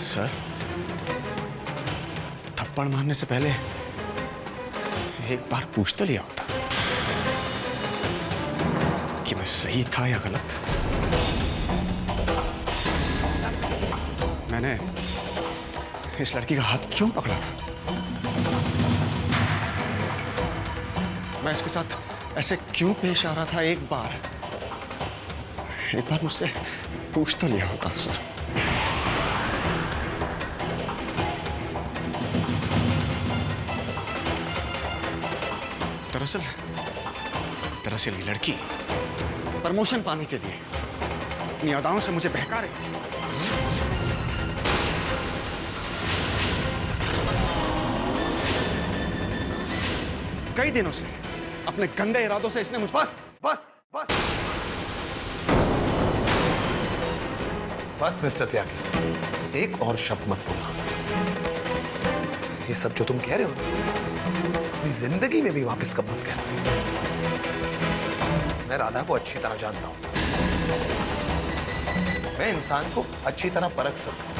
Sir, थप्पड़ मारने से पहले एक बार पूछ तो लिया होता कि मैं सही था या गलत। मैंने इस लड़की का हाथ क्यों पकड़ा था? मैं इसके साथ ऐसे क्यों पेश आ रहा था? एक बार मुझसे पूछ तो लिया होता सर। दरअसल ये लड़की प्रमोशन पाने के लिए अपनी अदाओं से मुझे बहका रही थी। कई दिनों से अपने गंदे इरादों से इसने मुझ बस मिस्टर त्यागी, एक और शब्द मत बोलना। ये सब जो तुम कह रहे हो अपनी जिंदगी में भी वापस कब मत कहना। मैं राधा को अच्छी तरह जानता हूं। मैं इंसान को अच्छी तरह परख सकता हूं,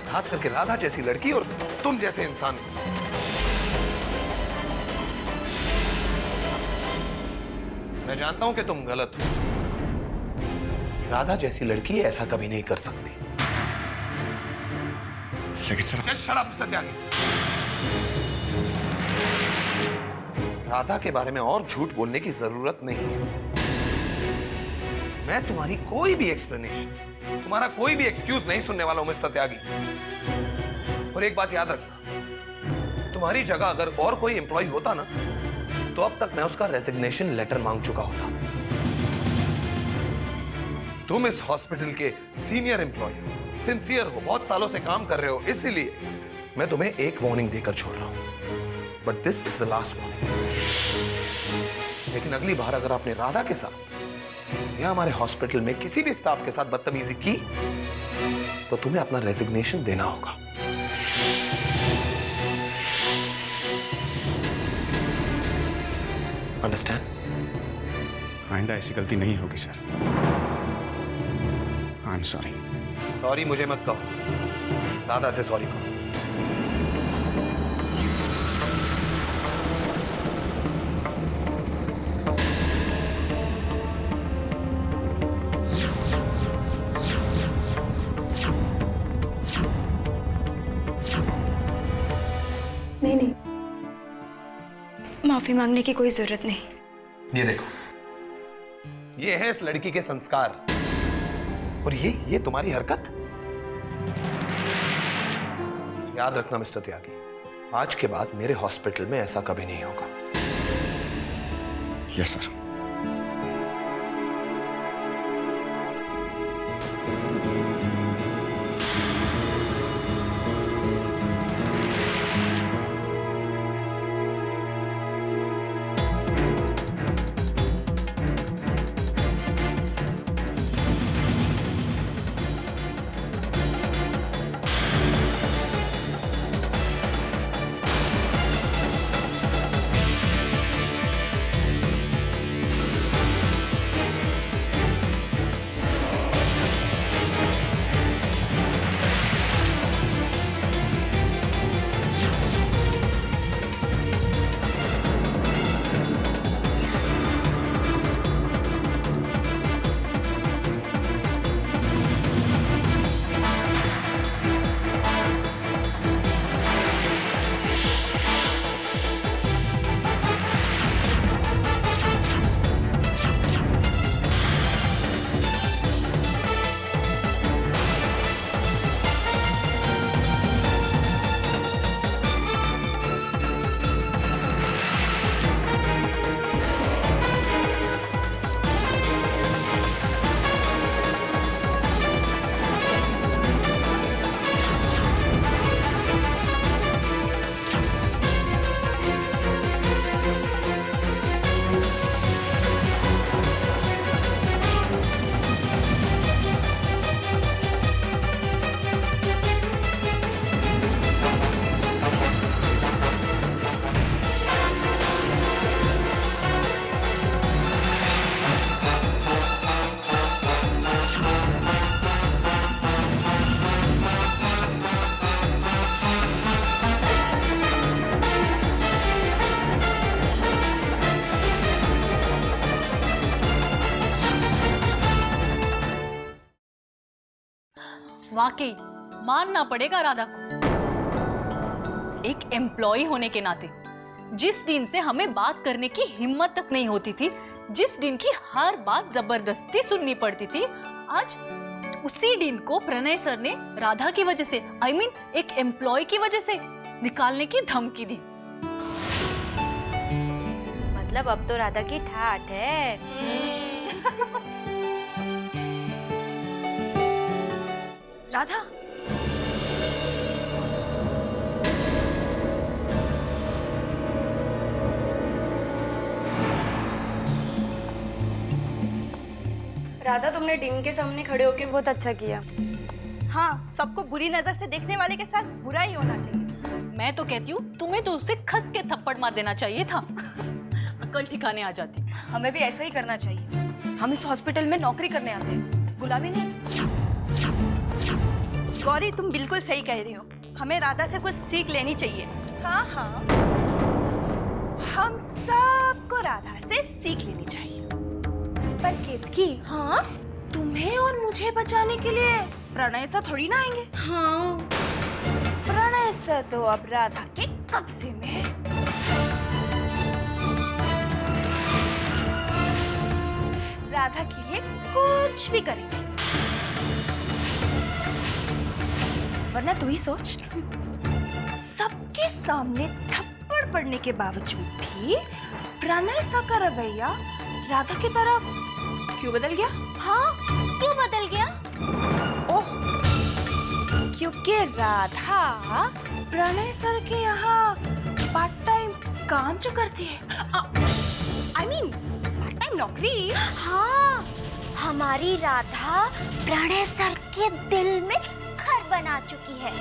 खास करके राधा जैसी लड़की और तुम जैसे इंसान को। मैं जानता हूं कि तुम गलत हो। राधा जैसी लड़की ऐसा कभी नहीं कर सकती। लेकिन sir, Just shut up, mister Tyagi. Radha के बारे में और झूठ बोलने की जरूरत नहीं है। मैं तुम्हारी कोई भी एक्सप्लेनेशन, तुम्हारा कोई भी एक्सक्यूज नहीं सुनने वाला हूं मिस्टर त्यागी। और एक बात याद रखना, तुम्हारी जगह अगर और कोई एम्प्लॉय होता ना, तो अब तक मैं उसका रेजिग्नेशन लेटर मांग चुका होता। तुम इस हॉस्पिटल के सीनियर एम्प्लॉय हो, सिंसियर हो, बहुत सालों से काम कर रहे हो, इसीलिए मैं तुम्हें एक वार्निंग देकर छोड़ रहा हूं। But this is the last warning. लेकिन अगली बार अगर आपने राधा के साथ या हमारे हॉस्पिटल में किसी भी स्टाफ के साथ बदतमीजी की, तो तुम्हें अपना रेजिग्नेशन देना होगा। अंडरस्टैंड? आइंदा ऐसी गलती नहीं होगी sir. I am sorry. Sorry मुझे मत कहो, राधा से सॉरी कहो। नहीं, माफी मांगने की कोई जरूरत नहीं। ये देखो, ये है इस लड़की के संस्कार, और ये तुम्हारी हरकत। याद रखना मिस्टर त्यागी, आज के बाद मेरे हॉस्पिटल में ऐसा कभी नहीं होगा। Yes sir. वाकई मानना पड़ेगा राधा को। एक एम्प्लॉय होने के नाते जिस डीन से हमें बात करने की हिम्मत तक नहीं होती थी, जिस डीन की हर बात जबरदस्ती सुननी पड़ती थी, आज उसी डीन को प्रणय सर ने राधा की वजह से, एक एम्प्लॉय की वजह से निकालने की धमकी दी। मतलब अब तो राधा की ठाठ है। राधा, राधा, तुमने डीन के सामने खड़े होकर बहुत अच्छा किया। हाँ, सबको बुरी नजर से देखने वाले के साथ बुरा ही होना चाहिए। मैं तो कहती हूँ तुम्हें तो उसे खस के थप्पड़ मार देना चाहिए था। अकल ठिकाने आ जाती। हमें भी ऐसा ही करना चाहिए। हम इस हॉस्पिटल में नौकरी करने आते हैं, गुलामी नहीं। गौरी, तुम बिल्कुल सही कह रही हो। हमें राधा से कुछ सीख लेनी चाहिए। हाँ हाँ, हम सबको राधा से सीख लेनी चाहिए। पर केतकी, हाँ, तुम्हें और मुझे बचाने के लिए प्रणय सर थोड़ी ना आएंगे। हाँ, प्रणय सर तो अब राधा के कब्जे में है। राधा के लिए कुछ भी करेंगे। वरना तू ही सोच, सबके सामने थप्पड़ पड़ने के बावजूद भी प्रणय सर का रवैया राधा की तरफ क्यों बदल गया? हाँ, क्यों बदल गया? ओह, क्योंकि राधा प्रणय सर के यहाँ पार्ट टाइम काम जो करती है, पार्ट टाइम नौकरी। हाँ, हमारी राधा प्रणय सर के दिल में घर बना चुकी है।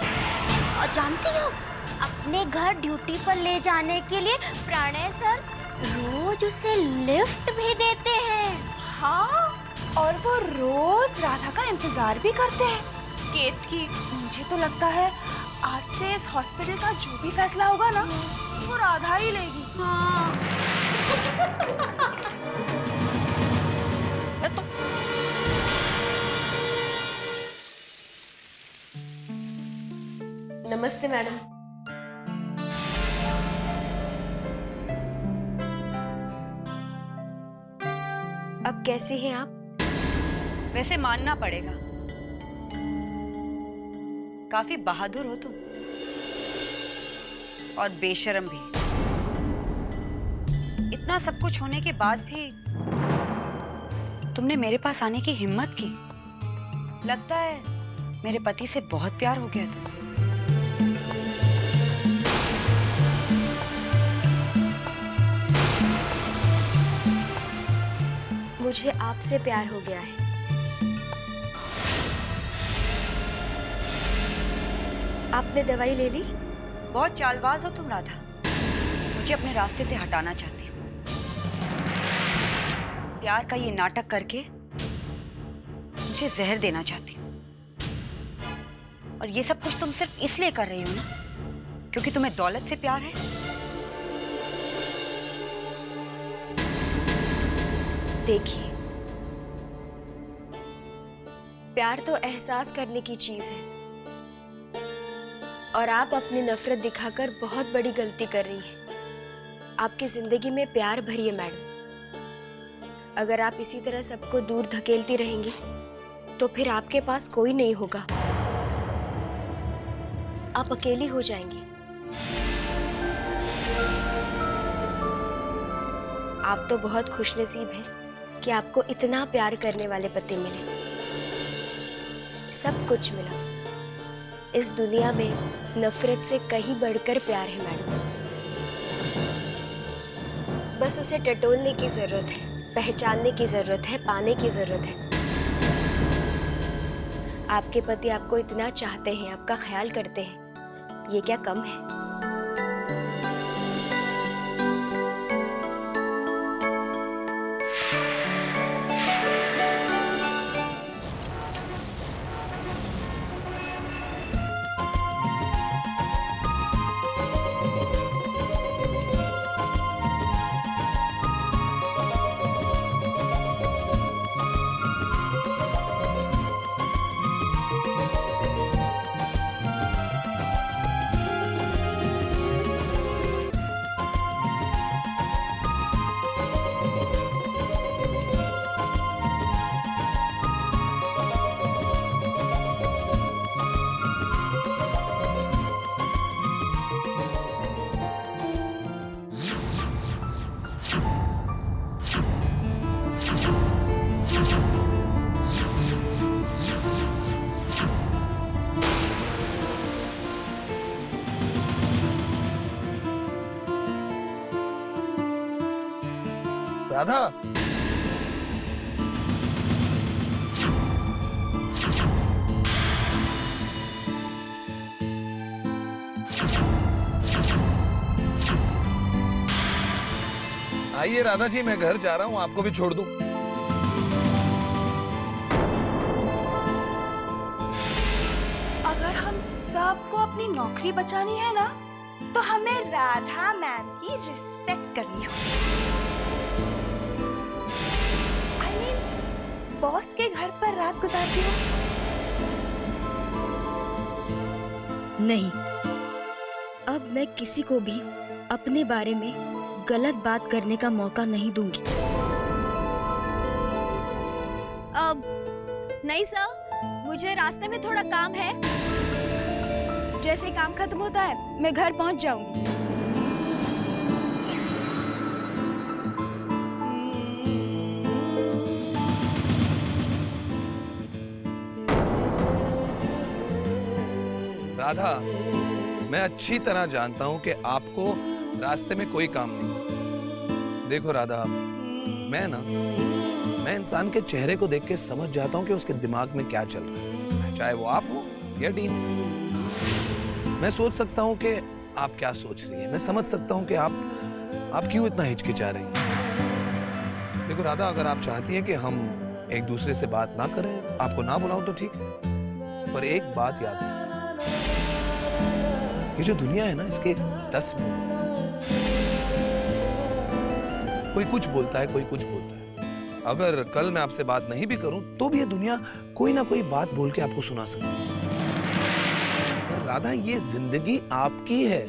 और जानती हो, अपने घर ड्यूटी पर ले जाने के लिए प्रणय सर रोज उसे लिफ्ट भी देते हैं। हाँ, और वो रोज राधा का इंतजार भी करते हैं। केतकी, मुझे तो लगता है आज से इस हॉस्पिटल का जो भी फैसला होगा ना, वो राधा ही लेगी। हाँ। नमस्ते मैडम। अब कैसी हैं आप? वैसे मानना पड़ेगा, काफी बहादुर हो तुम, और बेशर्म भी। इतना सब कुछ होने के बाद भी तुमने मेरे पास आने की हिम्मत की। लगता है मेरे पति से बहुत प्यार हो गया तुमको। मुझे आपसे प्यार हो गया है। आपने दवाई ले ली? बहुत चालबाज हो तुम राधा, मुझे अपने रास्ते से हटाना चाहती हो। प्यार का ये नाटक करके मुझे जहर देना चाहती हो। और ये सब कुछ तुम सिर्फ इसलिए कर रही हो ना, क्योंकि तुम्हें दौलत से प्यार है। देखिए, प्यार तो एहसास करने की चीज है, और आप अपनी नफरत दिखाकर बहुत बड़ी गलती कर रही हैं। आपकी जिंदगी में प्यार भरी है मैडम। अगर आप इसी तरह सबको दूर धकेलती रहेंगी तो फिर आपके पास कोई नहीं होगा। आप अकेली हो जाएंगी। आप तो बहुत खुशनसीब हैं कि आपको इतना प्यार करने वाले पति मिले। सब कुछ मिला। इस दुनिया में नफरत से कहीं बढ़कर प्यार है मैडम। बस उसे टटोलने की जरूरत है, पहचानने की जरूरत है, पाने की जरूरत है। आपके पति आपको इतना चाहते हैं, आपका ख्याल करते हैं, ये क्या कम है? राधा, आइए राधा जी, मैं घर जा रहा हूं, आपको भी छोड़ दूं। अगर हम सबको अपनी नौकरी बचानी है ना, तो हमें राधा मैम की रिस्पेक्ट करनी होगी। I mean, बॉस के घर पर रात गुजारती हो? नहीं, अब मैं किसी को भी अपने बारे में गलत बात करने का मौका नहीं दूंगी। अब नहीं सर, मुझे रास्ते में थोड़ा काम है। जैसे काम खत्म होता है मैं घर पहुंच जाऊंगी। राधा, मैं अच्छी तरह जानता हूं कि आपको रास्ते में कोई काम नहीं। देखो राधा, मैं इंसान के चेहरे को देख के समझ जाता हूं कि उसके दिमाग में क्या चल रहा है, चाहे वो आप हो या डीन। मैं सोच सकता हूं कि आप क्या सोच रही है, मैं समझ सकता हूं कि आप क्यों इतना हिचकिचा रही हैं। देखो राधा, अगर आप चाहती हैं कि हम एक दूसरे से बात ना करें, आपको ना बुलाऊं तो ठीक है, पर एक बात याद है, ये जो दुनिया है ना, इसके 10 मुंह। कोई कुछ बोलता है, कोई कुछ बोलता है। अगर कल मैं आपसे बात नहीं भी करूं तो भी ये दुनिया कोई ना कोई बात बोल के आपको सुना सकती है। राधा, ये जिंदगी आपकी है,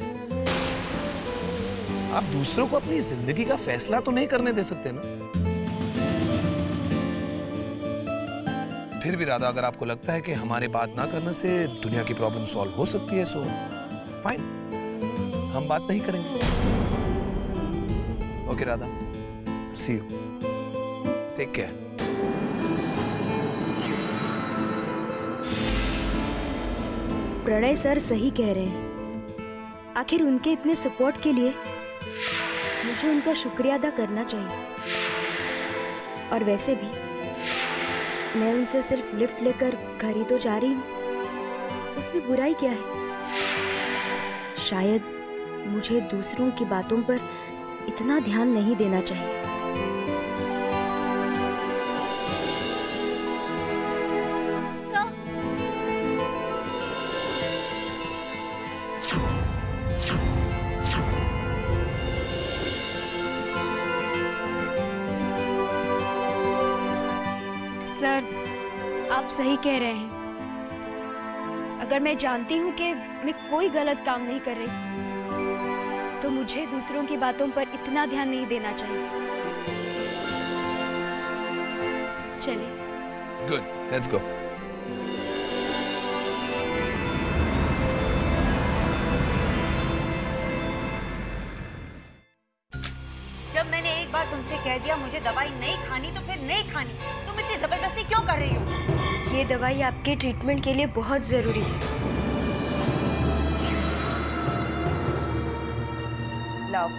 आप दूसरों को अपनी जिंदगी का फैसला तो नहीं करने दे सकते ना। फिर भी राधा, अगर आपको लगता है कि हमारे बात ना करने से दुनिया की प्रॉब्लम सॉल्व हो सकती है, सो फाइन, हम बात नहीं करेंगे। Okay Radha, see you, take care. Pranay sir सही कह रहे हैं। आखिर उनके इतने सपोर्ट के लिए मुझे उनका शुक्रिया अदा करना चाहिए। और वैसे भी मैं उनसे सिर्फ लिफ्ट लेकर घर ही तो जा रही हूँ, उसमें बुराई क्या है? शायद मुझे दूसरों की बातों पर इतना ध्यान नहीं देना चाहिए। सर, सर, आप सही कह रहे हैं। अगर मैं जानती हूँ कि मैं कोई गलत काम नहीं कर रही, तो मुझे दूसरों की बातों पर इतना ध्यान नहीं देना चाहिए। चलिए। Good, let's go. जब मैंने एक बार तुमसे कह दिया मुझे दवाई नहीं खानी तो फिर नहीं खानी, तुम इतनी जबरदस्ती क्यों कर रही हो? ये दवाई आपके ट्रीटमेंट के लिए बहुत जरूरी है। लाओ।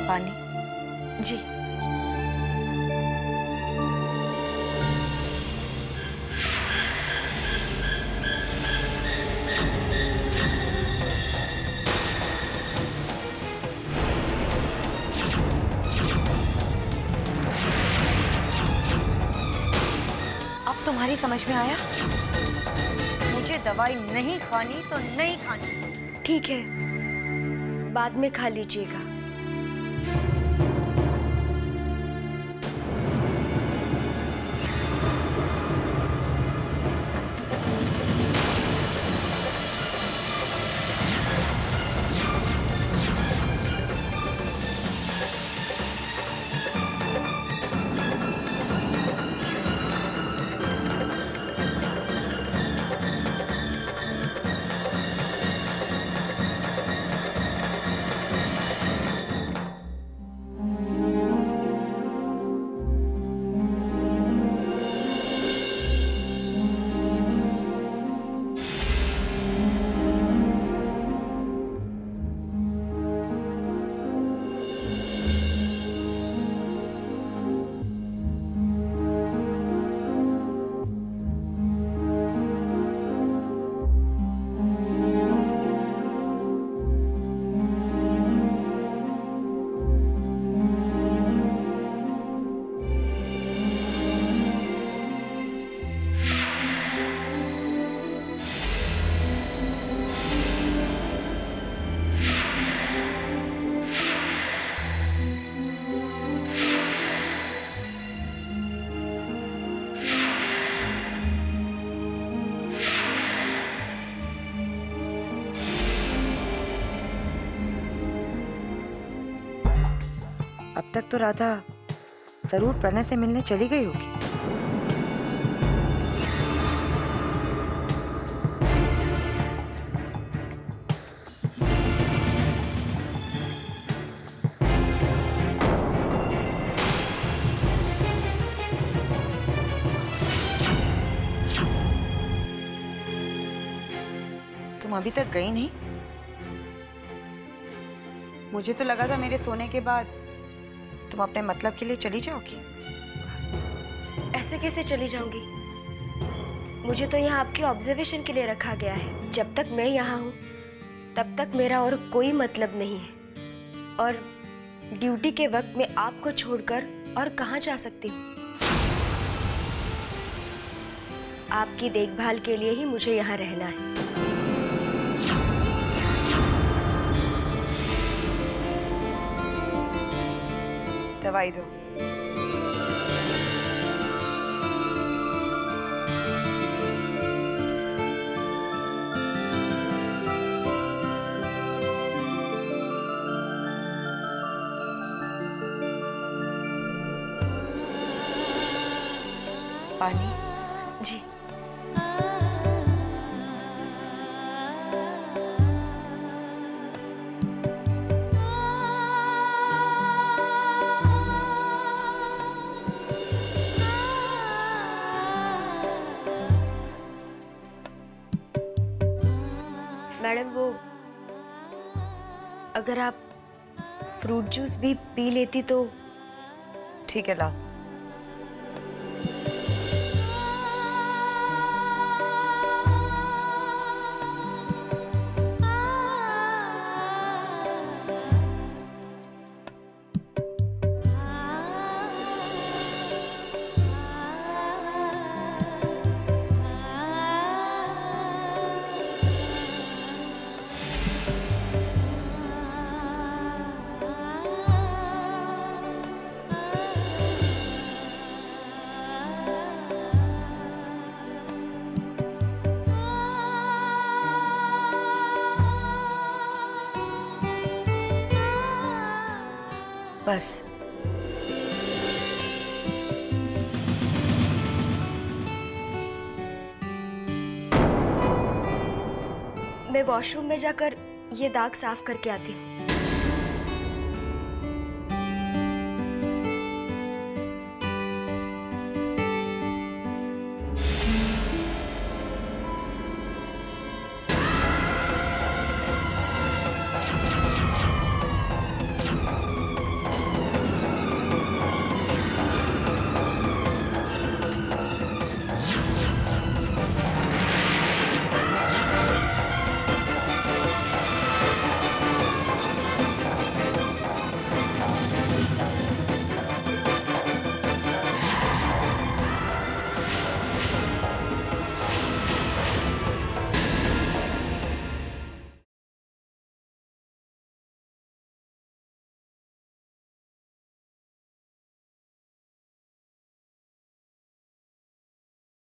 पानी। जी। अब तुम्हारी समझ में आया? मुझे दवाई नहीं खानी तो नहीं खानी। ठीक है, बाद में खा लीजिएगा। अब तक तो राधा जरूर प्रणय से मिलने चली गई होगी। तुम अभी तक गई नहीं? मुझे तो लगा था मेरे सोने के बाद तुम अपने मतलब के लिए चली जाओगी। ऐसे कैसे चली जाऊंगी? मुझे तो यहाँ आपके ऑब्जर्वेशन के लिए रखा गया है। जब तक मैं यहाँ हूँ तब तक मेरा और कोई मतलब नहीं है, और ड्यूटी के वक्त मैं आपको छोड़कर और कहाँ जा सकती हूँ? आपकी देखभाल के लिए ही मुझे यहाँ रहना है। दवाई दो। पानी। जी। मैडम, वो अगर आप फ्रूट जूस भी पी लेती तो। ठीक है, लाओ। बस। मैं वॉशरूम में जाकर ये दाग साफ करके आती हूँ।